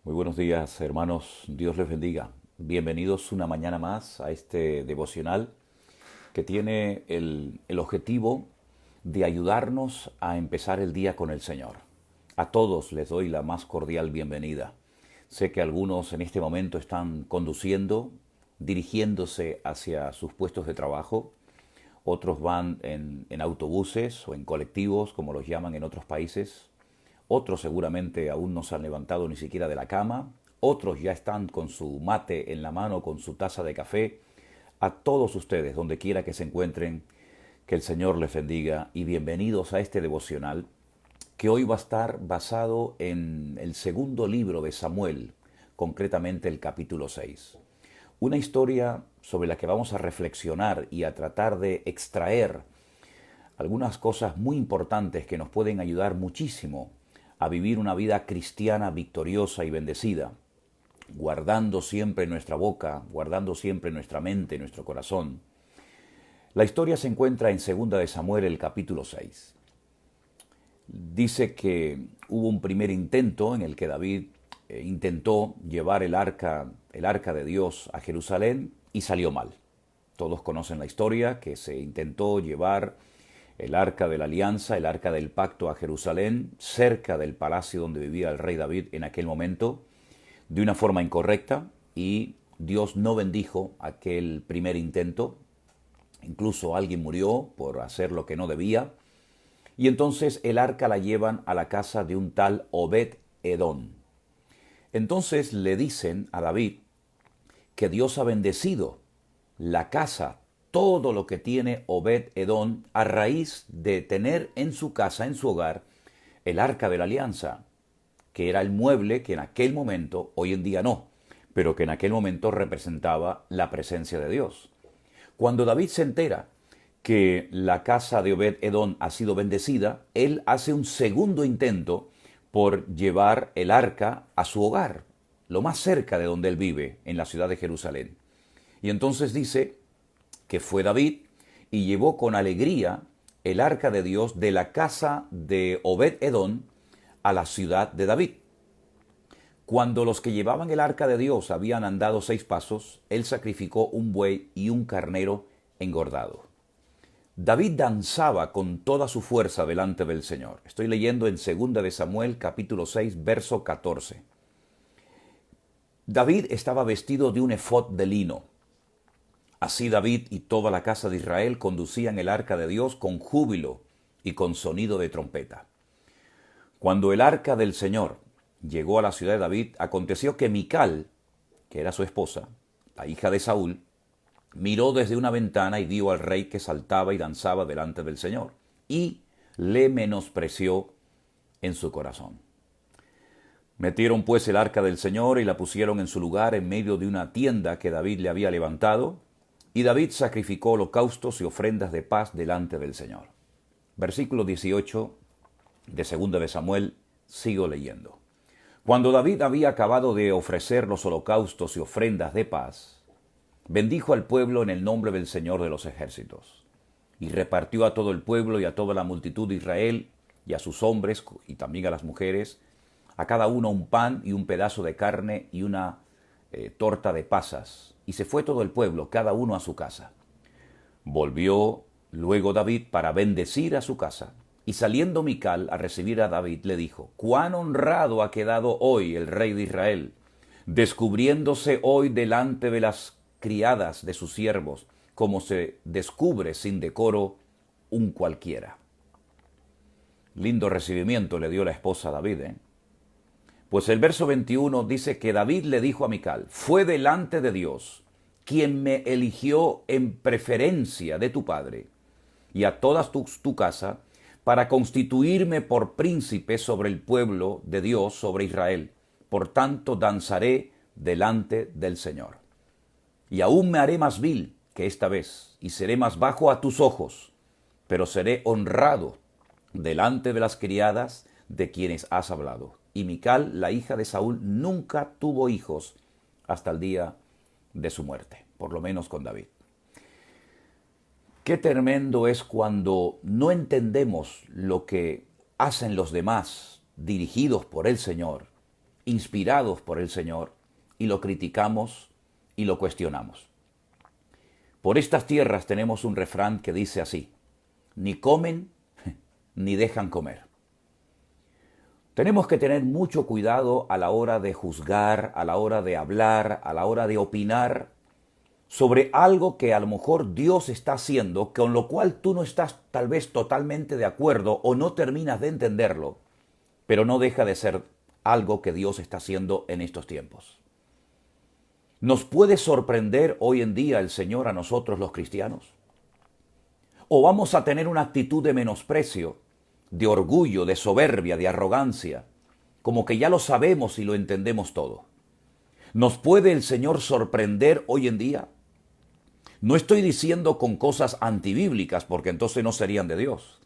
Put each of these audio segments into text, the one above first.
Muy buenos días, hermanos. Dios les bendiga. Bienvenidos una mañana más a este devocional que tiene el objetivo de ayudarnos a empezar el día con el Señor. A todos les doy la más cordial bienvenida. Sé que algunos en este momento están conduciendo, dirigiéndose hacia sus puestos de trabajo. Otros van en autobuses o en colectivos, como los llaman en otros países. Otros seguramente aún no se han levantado ni siquiera de la cama. Otros ya están con su mate en la mano, con su taza de café. A todos ustedes, donde quiera que se encuentren, que el Señor les bendiga y bienvenidos a este devocional que hoy va a estar basado en el segundo libro de Samuel, concretamente el capítulo 6. Una historia sobre la que vamos a reflexionar y a tratar de extraer algunas cosas muy importantes que nos pueden ayudar muchísimo a vivir una vida cristiana victoriosa y bendecida, guardando siempre nuestra boca, guardando siempre nuestra mente, nuestro corazón. La historia se encuentra en 2 de Samuel, el capítulo 6. Dice que hubo un primer intento en el que David intentó llevar el arca de Dios a Jerusalén y salió mal. Todos conocen la historia, que se intentó llevar el arca de la alianza, el arca del pacto a Jerusalén, cerca del palacio donde vivía el rey David en aquel momento, de una forma incorrecta, y Dios no bendijo aquel primer intento. Incluso alguien murió por hacer lo que no debía. Y entonces el arca la llevan a la casa de un tal Obed-Edom. Entonces le dicen a David que Dios ha bendecido la casa, todo lo que tiene Obed-Edom a raíz de tener en su casa, en su hogar, el arca de la alianza, que era el mueble que en aquel momento, hoy en día no, pero que en aquel momento representaba la presencia de Dios. Cuando David se entera que la casa de Obed-Edom ha sido bendecida, él hace un segundo intento por llevar el arca a su hogar, lo más cerca de donde él vive, en la ciudad de Jerusalén. Y entonces dice que fue David y llevó con alegría el arca de Dios de la casa de Obed-Edom a la ciudad de David. Cuando los que llevaban el arca de Dios habían andado 6 pasos, él sacrificó un buey y un carnero engordado. David danzaba con toda su fuerza delante del Señor. Estoy leyendo en 2 de Samuel capítulo 6, verso 14. David estaba vestido de un efod de lino. Así David y toda la casa de Israel conducían el arca de Dios con júbilo y con sonido de trompeta. Cuando el arca del Señor llegó a la ciudad de David, aconteció que Mical, que era su esposa, la hija de Saúl, miró desde una ventana y vio al rey que saltaba y danzaba delante del Señor, y le menospreció en su corazón. Metieron pues el arca del Señor y la pusieron en su lugar en medio de una tienda que David le había levantado, y David sacrificó holocaustos y ofrendas de paz delante del Señor. Versículo 18 de 2 de Samuel, sigo leyendo. Cuando David había acabado de ofrecer los holocaustos y ofrendas de paz, bendijo al pueblo en el nombre del Señor de los ejércitos, y repartió a todo el pueblo y a toda la multitud de Israel, y a sus hombres y también a las mujeres, a cada uno un pan y un pedazo de carne y una torta de pasas. Y se fue todo el pueblo, cada uno a su casa. Volvió luego David para bendecir a su casa. Y saliendo Mical a recibir a David, le dijo: «Cuán honrado ha quedado hoy el rey de Israel, descubriéndose hoy delante de las criadas de sus siervos, como se descubre sin decoro un cualquiera». Lindo recibimiento le dio la esposa a David, ¿eh? Pues el verso 21 dice que David le dijo a Mical: «Fue delante de Dios quien me eligió en preferencia de tu padre y a toda tu casa para constituirme por príncipe sobre el pueblo de Dios, sobre Israel. Por tanto, danzaré delante del Señor. Y aún me haré más vil que esta vez, y seré más bajo a tus ojos, pero seré honrado delante de las criadas de quienes has hablado». Y Mical, la hija de Saúl, nunca tuvo hijos hasta el día de su muerte, por lo menos con David. Qué tremendo es cuando no entendemos lo que hacen los demás, dirigidos por el Señor, inspirados por el Señor y lo criticamos y lo cuestionamos. Por estas tierras tenemos un refrán que dice así: ni comen ni dejan comer. Tenemos que tener mucho cuidado a la hora de juzgar, a la hora de hablar, a la hora de opinar sobre algo que a lo mejor Dios está haciendo, con lo cual tú no estás tal vez totalmente de acuerdo o no terminas de entenderlo, pero no deja de ser algo que Dios está haciendo en estos tiempos. ¿Nos puede sorprender hoy en día el Señor a nosotros los cristianos? ¿O vamos a tener una actitud de menosprecio, de orgullo, de soberbia, de arrogancia, como que ya lo sabemos y lo entendemos todo? ¿Nos puede el Señor sorprender hoy en día? No estoy diciendo con cosas antibíblicas, porque entonces no serían de Dios.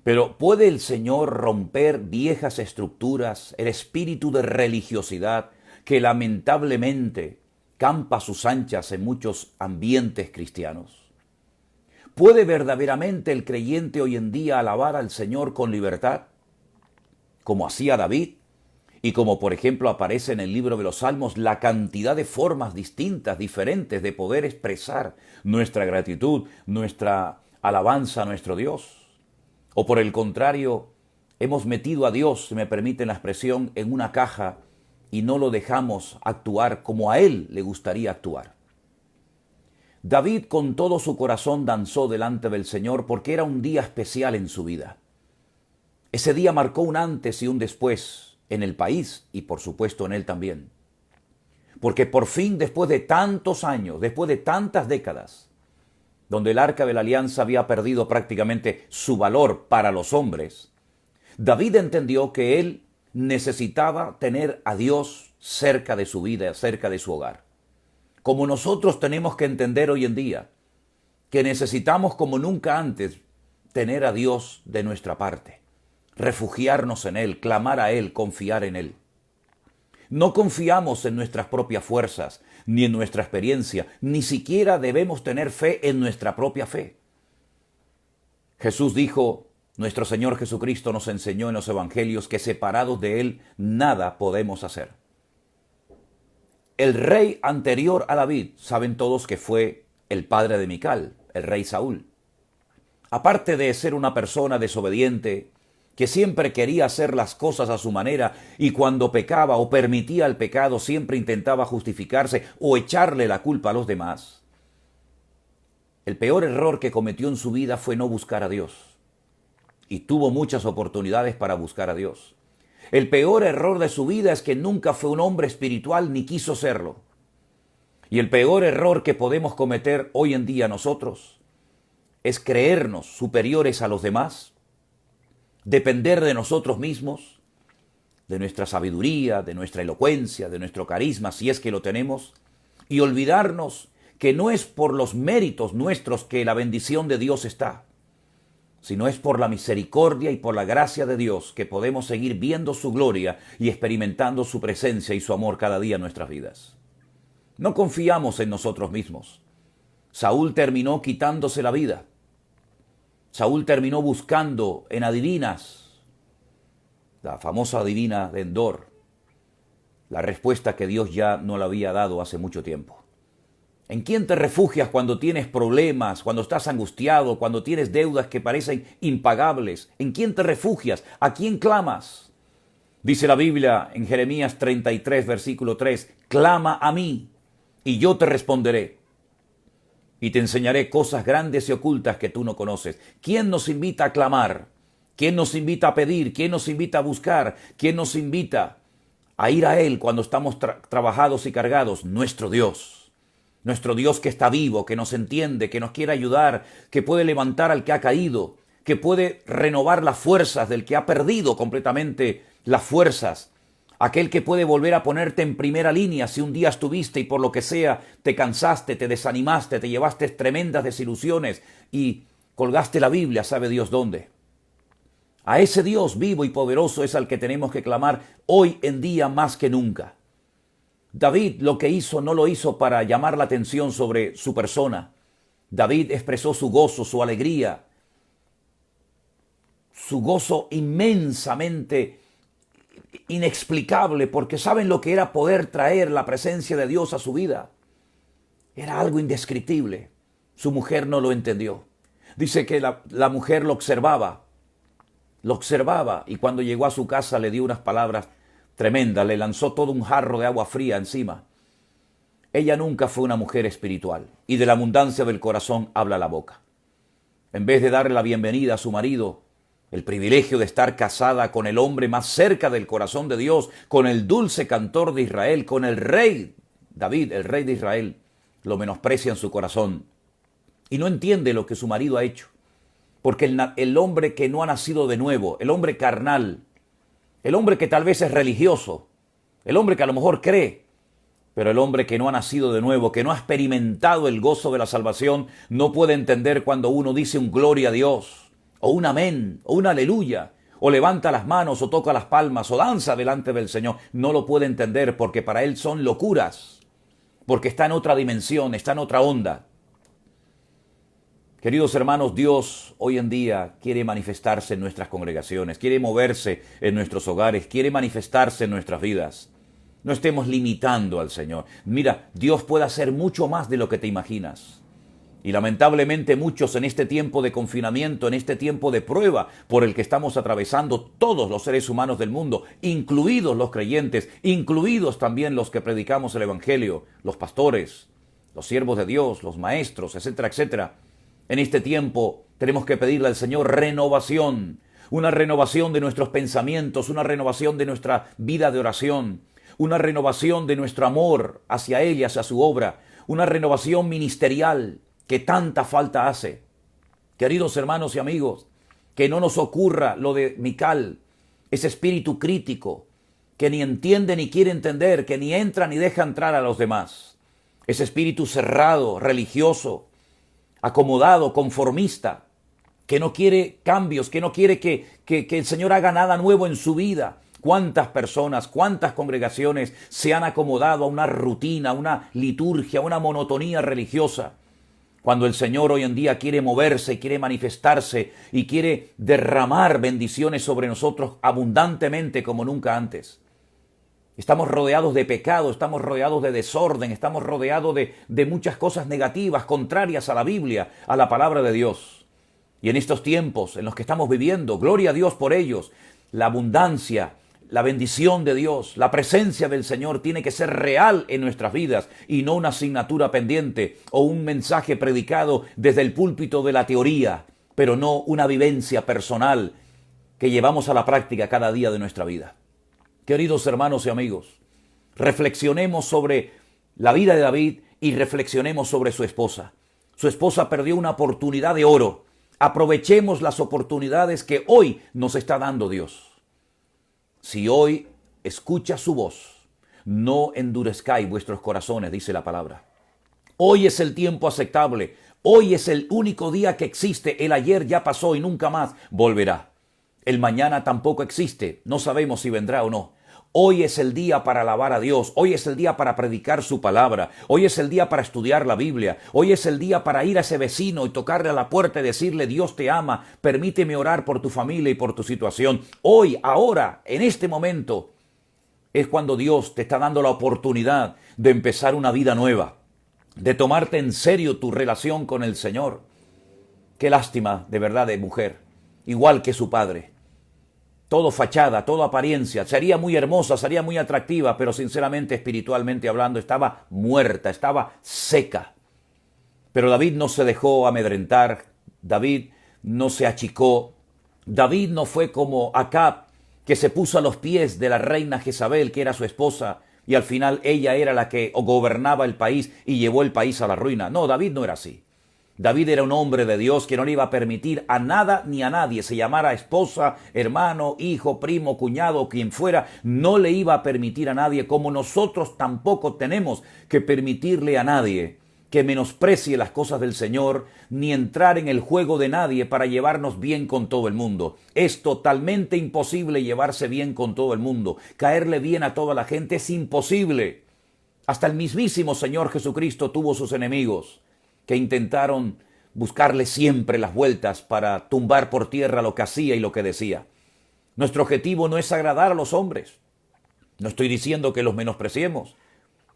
Pero ¿puede el Señor romper viejas estructuras, el espíritu de religiosidad que lamentablemente campa a sus anchas en muchos ambientes cristianos? ¿Puede verdaderamente el creyente hoy en día alabar al Señor con libertad, como hacía David? Y como por ejemplo aparece en el libro de los Salmos, la cantidad de formas distintas, diferentes de poder expresar nuestra gratitud, nuestra alabanza a nuestro Dios. O por el contrario, hemos metido a Dios, si me permiten la expresión, en una caja y no lo dejamos actuar como a Él le gustaría actuar. David con todo su corazón danzó delante del Señor porque era un día especial en su vida. Ese día marcó un antes y un después en el país y por supuesto en él también. Porque por fin, después de tantos años, después de tantas décadas, donde el Arca de la Alianza había perdido prácticamente su valor para los hombres, David entendió que él necesitaba tener a Dios cerca de su vida, cerca de su hogar. Como nosotros tenemos que entender hoy en día que necesitamos como nunca antes tener a Dios de nuestra parte, refugiarnos en Él, clamar a Él, confiar en Él. No confiamos en nuestras propias fuerzas, ni en nuestra experiencia, ni siquiera debemos tener fe en nuestra propia fe. Jesús dijo, nuestro Señor Jesucristo nos enseñó en los Evangelios que separados de Él nada podemos hacer. El rey anterior a David, saben todos que fue el padre de Mical, el rey Saúl. Aparte de ser una persona desobediente, que siempre quería hacer las cosas a su manera y cuando pecaba o permitía el pecado siempre intentaba justificarse o echarle la culpa a los demás. El peor error que cometió en su vida fue no buscar a Dios. Y tuvo muchas oportunidades para buscar a Dios. El peor error de su vida es que nunca fue un hombre espiritual ni quiso serlo. Y el peor error que podemos cometer hoy en día nosotros es creernos superiores a los demás, depender de nosotros mismos, de nuestra sabiduría, de nuestra elocuencia, de nuestro carisma, si es que lo tenemos, y olvidarnos que no es por los méritos nuestros que la bendición de Dios está, sino es por la misericordia y por la gracia de Dios que podemos seguir viendo su gloria y experimentando su presencia y su amor cada día en nuestras vidas. No confiamos en nosotros mismos. Saúl terminó quitándose la vida. Saúl terminó buscando en adivinas, la famosa adivina de Endor, la respuesta que Dios ya no le había dado hace mucho tiempo. ¿En quién te refugias cuando tienes problemas, cuando estás angustiado, cuando tienes deudas que parecen impagables? ¿En quién te refugias? ¿A quién clamas? Dice la Biblia en Jeremías 33, versículo 3, clama a mí y yo te responderé. Y te enseñaré cosas grandes y ocultas que tú no conoces. ¿Quién nos invita a clamar? ¿Quién nos invita a pedir? ¿Quién nos invita a buscar? ¿Quién nos invita a ir a Él cuando estamos trabajados y cargados? Nuestro Dios. Nuestro Dios que está vivo, que nos entiende, que nos quiere ayudar, que puede levantar al que ha caído, que puede renovar las fuerzas del que ha perdido completamente las fuerzas. Aquel que puede volver a ponerte en primera línea si un día estuviste y por lo que sea te cansaste, te desanimaste, te llevaste tremendas desilusiones y colgaste la Biblia, sabe Dios dónde. A ese Dios vivo y poderoso es al que tenemos que clamar hoy en día más que nunca. David lo que hizo no lo hizo para llamar la atención sobre su persona. David expresó su gozo, su alegría, su gozo inmensamente inexplicable, porque saben lo que era poder traer la presencia de Dios a su vida. Era algo indescriptible. Su mujer no lo entendió. Dice que la mujer lo observaba, y cuando llegó a su casa le dio unas palabras tremendas, le lanzó todo un jarro de agua fría encima. Ella nunca fue una mujer espiritual, y de la abundancia del corazón habla la boca. En vez de darle la bienvenida a su marido, el privilegio de estar casada con el hombre más cerca del corazón de Dios, con el dulce cantor de Israel, con el rey David, el rey de Israel, lo menosprecia en su corazón y no entiende lo que su marido ha hecho. Porque el hombre que no ha nacido de nuevo, el hombre carnal, el hombre que tal vez es religioso, el hombre que a lo mejor cree, pero el hombre que no ha nacido de nuevo, que no ha experimentado el gozo de la salvación, no puede entender cuando uno dice un gloria a Dios, o un amén, o un aleluya, o levanta las manos, o toca las palmas, o danza delante del Señor. No lo puede entender porque para él son locuras, porque está en otra dimensión, está en otra onda. Queridos hermanos, Dios hoy en día quiere manifestarse en nuestras congregaciones, quiere moverse en nuestros hogares, quiere manifestarse en nuestras vidas. No estemos limitando al Señor. Mira, Dios puede hacer mucho más de lo que te imaginas. Y lamentablemente muchos en este tiempo de confinamiento, en este tiempo de prueba por el que estamos atravesando todos los seres humanos del mundo, incluidos los creyentes, incluidos también los que predicamos el Evangelio, los pastores, los siervos de Dios, los maestros, etcétera, etcétera. En este tiempo tenemos que pedirle al Señor renovación, una renovación de nuestros pensamientos, una renovación de nuestra vida de oración, una renovación de nuestro amor hacia Él y hacia su obra, una renovación ministerial que tanta falta hace. Queridos hermanos y amigos, que no nos ocurra lo de Mical, ese espíritu crítico, que ni entiende ni quiere entender, que ni entra ni deja entrar a los demás. Ese espíritu cerrado, religioso, acomodado, conformista, que no quiere cambios, que no quiere que el Señor haga nada nuevo en su vida. ¿Cuántas personas, cuántas congregaciones se han acomodado a una rutina, a una liturgia, a una monotonía religiosa? Cuando el Señor hoy en día quiere moverse, quiere manifestarse y quiere derramar bendiciones sobre nosotros abundantemente como nunca antes. Estamos rodeados de pecado, estamos rodeados de desorden, estamos rodeados de muchas cosas negativas, contrarias a la Biblia, a la palabra de Dios. Y en estos tiempos en los que estamos viviendo, gloria a Dios por ellos, la abundancia, la bendición de Dios, la presencia del Señor tiene que ser real en nuestras vidas y no una asignatura pendiente o un mensaje predicado desde el púlpito de la teoría, pero no una vivencia personal que llevamos a la práctica cada día de nuestra vida. Queridos hermanos y amigos, reflexionemos sobre la vida de David y reflexionemos sobre su esposa. Su esposa perdió una oportunidad de oro. Aprovechemos las oportunidades que hoy nos está dando Dios. Si hoy escucha su voz, no endurezcáis vuestros corazones, dice la palabra. Hoy es el tiempo aceptable. Hoy es el único día que existe. El ayer ya pasó y nunca más volverá. El mañana tampoco existe. No sabemos si vendrá o no. Hoy es el día para alabar a Dios. Hoy es el día para predicar su palabra. Hoy es el día para estudiar la Biblia. Hoy es el día para ir a ese vecino y tocarle a la puerta y decirle: Dios te ama, permíteme orar por tu familia y por tu situación. Hoy, ahora, en este momento, es cuando Dios te está dando la oportunidad de empezar una vida nueva, de tomarte en serio tu relación con el Señor. Qué lástima, de verdad, de mujer, igual que su padre. Todo fachada, todo apariencia, sería muy hermosa, sería muy atractiva, pero sinceramente, espiritualmente hablando, estaba muerta, estaba seca. Pero David no se dejó amedrentar, David no se achicó, David no fue como Acab, que se puso a los pies de la reina Jezabel, que era su esposa, y al final ella era la que gobernaba el país y llevó el país a la ruina. No, David no era así. David era un hombre de Dios que no le iba a permitir a nada ni a nadie, se llamara esposa, hermano, hijo, primo, cuñado o quien fuera, no le iba a permitir a nadie, como nosotros tampoco tenemos que permitirle a nadie que menosprecie las cosas del Señor, ni entrar en el juego de nadie para llevarnos bien con todo el mundo. Es totalmente imposible llevarse bien con todo el mundo. Caerle bien a toda la gente es imposible. Hasta el mismísimo Señor Jesucristo tuvo sus enemigos, que intentaron buscarle siempre las vueltas para tumbar por tierra lo que hacía y lo que decía. Nuestro objetivo no es agradar a los hombres. No estoy diciendo que los menospreciemos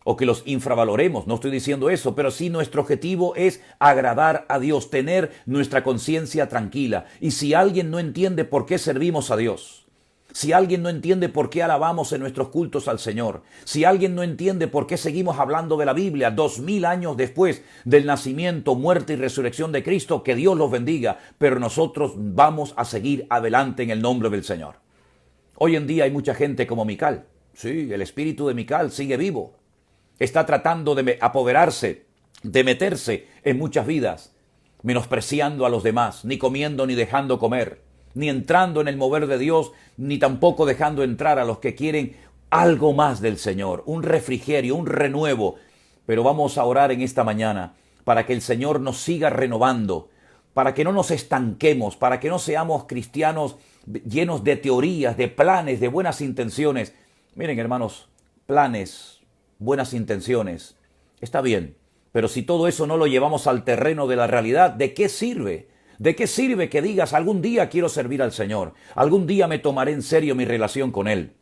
o que los infravaloremos, no estoy diciendo eso, pero sí nuestro objetivo es agradar a Dios, tener nuestra conciencia tranquila. Y si alguien no entiende por qué servimos a Dios, si alguien no entiende por qué alabamos en nuestros cultos al Señor, si alguien no entiende por qué seguimos hablando de la Biblia 2000 años después del nacimiento, muerte y resurrección de Cristo, que Dios los bendiga, pero nosotros vamos a seguir adelante en el nombre del Señor. Hoy en día hay mucha gente como Mical. Sí, el espíritu de Mical sigue vivo. Está tratando de apoderarse, de meterse en muchas vidas, menospreciando a los demás, ni comiendo ni dejando comer, ni entrando en el mover de Dios, ni tampoco dejando entrar a los que quieren algo más del Señor, un refrigerio, un renuevo. Pero vamos a orar en esta mañana para que el Señor nos siga renovando, para que no nos estanquemos, para que no seamos cristianos llenos de teorías, de planes, de buenas intenciones. Miren, hermanos, planes, buenas intenciones, está bien, pero si todo eso no lo llevamos al terreno de la realidad, ¿de qué sirve? ¿De qué sirve que digas algún día quiero servir al Señor? Algún día me tomaré en serio mi relación con Él.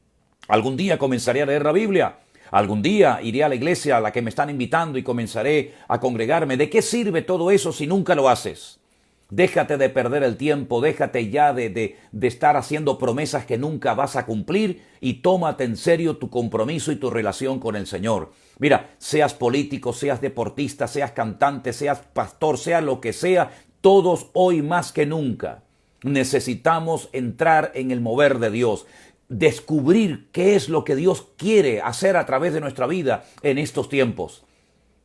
Algún día comenzaré a leer la Biblia. Algún día iré a la iglesia a la que me están invitando y comenzaré a congregarme. ¿De qué sirve todo eso si nunca lo haces? Déjate de perder el tiempo, déjate ya de estar haciendo promesas que nunca vas a cumplir y tómate en serio tu compromiso y tu relación con el Señor. Mira, seas político, seas deportista, seas cantante, seas pastor, sea lo que sea, todos hoy más que nunca necesitamos entrar en el mover de Dios, descubrir qué es lo que Dios quiere hacer a través de nuestra vida en estos tiempos.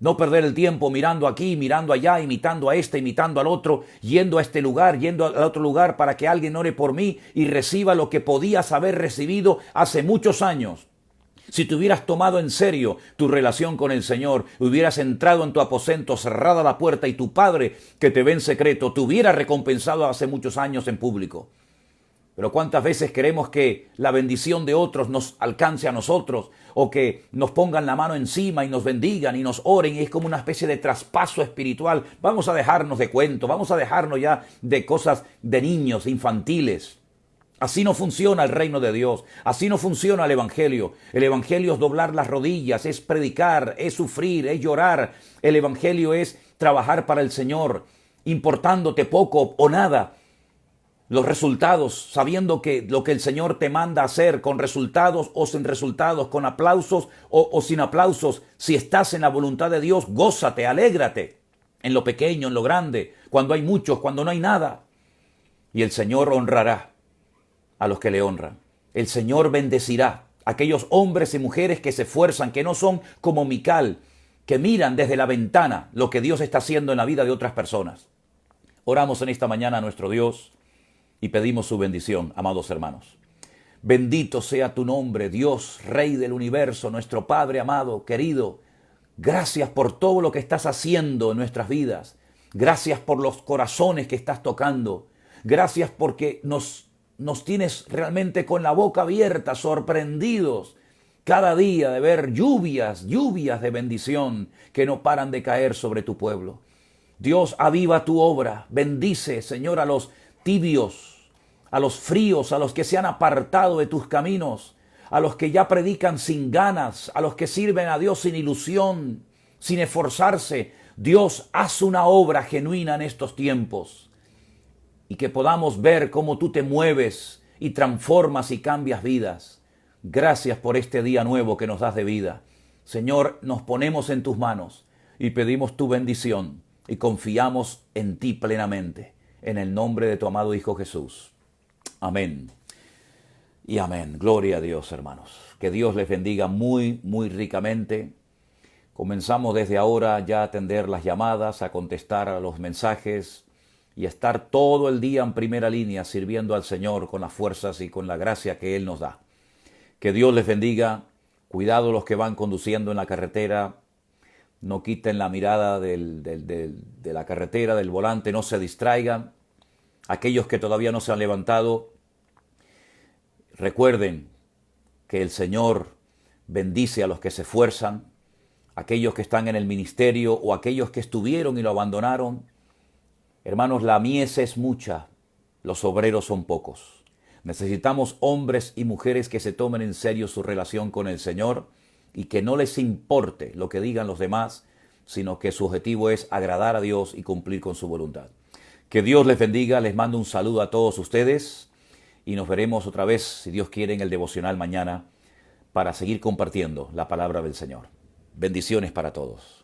No perder el tiempo mirando aquí, mirando allá, imitando a este, imitando al otro, yendo a este lugar, yendo al otro lugar para que alguien ore por mí y reciba lo que podías haber recibido hace muchos años. Si te hubieras tomado en serio tu relación con el Señor, hubieras entrado en tu aposento, cerrada la puerta y tu Padre que te ve en secreto te hubiera recompensado hace muchos años en público. Pero cuántas veces queremos que la bendición de otros nos alcance a nosotros o que nos pongan la mano encima y nos bendigan y nos oren y es como una especie de traspaso espiritual. Vamos a dejarnos de cuentos, vamos a dejarnos ya de cosas de niños, infantiles. Así no funciona el reino de Dios, así no funciona el Evangelio. El Evangelio es doblar las rodillas, es predicar, es sufrir, es llorar. El Evangelio es trabajar para el Señor, importándote poco o nada. Los resultados, sabiendo que lo que el Señor te manda hacer, con resultados o sin resultados, con aplausos o sin aplausos, si estás en la voluntad de Dios, gózate, alégrate, en lo pequeño, en lo grande, cuando hay muchos, cuando no hay nada. Y el Señor honrará a los que le honran. El Señor bendecirá a aquellos hombres y mujeres que se esfuerzan, que no son como Mical, que miran desde la ventana lo que Dios está haciendo en la vida de otras personas. Oramos en esta mañana a nuestro Dios y pedimos su bendición, amados hermanos. Bendito sea tu nombre, Dios, Rey del universo, nuestro Padre amado, querido. Gracias por todo lo que estás haciendo en nuestras vidas. Gracias por los corazones que estás tocando. Gracias porque nos tienes realmente con la boca abierta, sorprendidos cada día de ver lluvias de bendición que no paran de caer sobre tu pueblo. Dios, aviva tu obra. Bendice, Señor, a los tibios, a los fríos, a los que se han apartado de tus caminos, a los que ya predican sin ganas, a los que sirven a Dios sin ilusión, sin esforzarse. Dios, haz una obra genuina en estos tiempos y que podamos ver cómo tú te mueves y transformas y cambias vidas. Gracias por este día nuevo que nos das de vida. Señor, nos ponemos en tus manos y pedimos tu bendición y confiamos en ti plenamente. En el nombre de tu amado Hijo Jesús. Amén y amén. Gloria a Dios, hermanos. Que Dios les bendiga muy, muy ricamente. Comenzamos desde ahora ya a atender las llamadas, a contestar a los mensajes y a estar todo el día en primera línea sirviendo al Señor con las fuerzas y con la gracia que Él nos da. Que Dios les bendiga. Cuidado los que van conduciendo en la carretera. No quiten la mirada de la carretera, del volante, no se distraigan. Aquellos que todavía no se han levantado, recuerden que el Señor bendice a los que se esfuerzan, aquellos que están en el ministerio o aquellos que estuvieron y lo abandonaron. Hermanos, la mies es mucha, los obreros son pocos. Necesitamos hombres y mujeres que se tomen en serio su relación con el Señor y que no les importe lo que digan los demás, sino que su objetivo es agradar a Dios y cumplir con su voluntad. Que Dios les bendiga, les mando un saludo a todos ustedes y nos veremos otra vez, si Dios quiere, en el devocional mañana para seguir compartiendo la palabra del Señor. Bendiciones para todos.